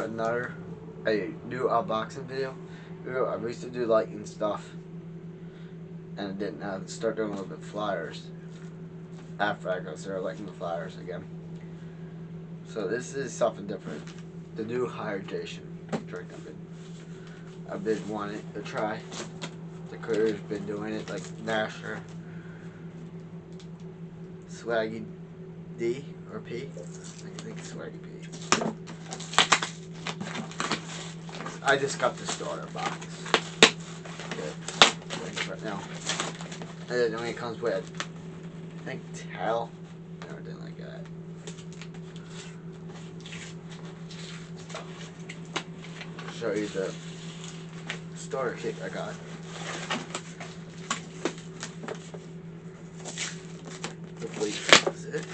to a new unboxing video. I used to do lighting stuff, and I didn't start doing a little bit flyers after I started liking the flyers again. So this is something different. The new hydration drink I've been wanting to try. The creator's been doing it, like Nasher, Swaggy D or P. I think it's Swaggy P. I just got the starter box. Good. Right now. And then it comes with, I think, towel and everything like that. I'll show you the starter kit I got. Hopefully that's it.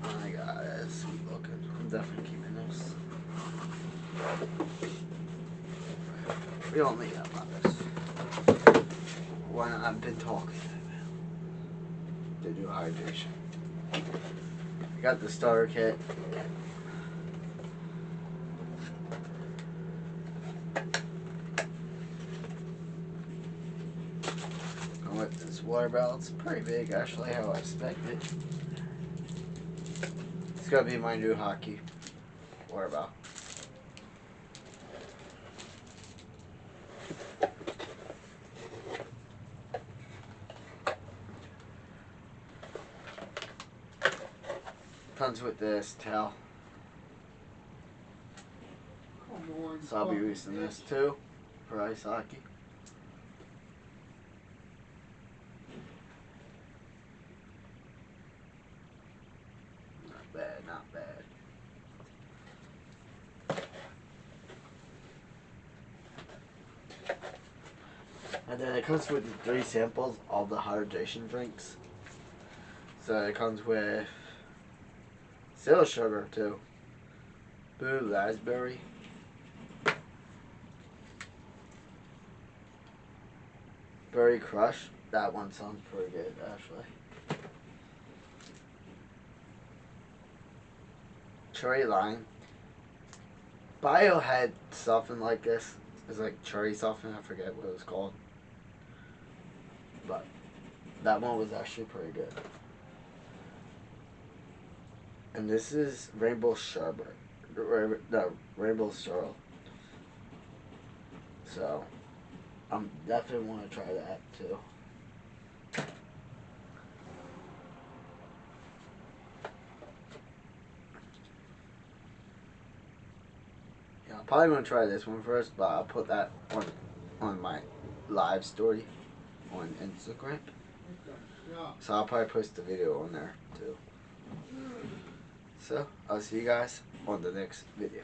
My God, that's sweet looking. I'm definitely keeping this. We don't need that much. Why not? I've been talking to do hydration. I got the starter kit. Going with this water bottle. It's pretty big, actually, how I expected. It's gonna be my new hockey water bottle. Comes with this towel. So I'll be using this too for ice hockey. Not bad, not bad. And then it comes with 3 samples of the hydration drinks. So it comes with zero sugar too. Blue raspberry. Berry crush. That one sounds pretty good actually. Cherry lime. Bio had something like this. It's like cherry something. I forget what it was called. But that one was actually pretty good. And this is rainbow sherbet. No, rainbow swirl. So, I'm definitely want to try that too. Yeah, I'm probably going to try this one first, but I'll put that on my live story on Instagram. So I'll probably post the video on there too. So, I'll see you guys on the next video.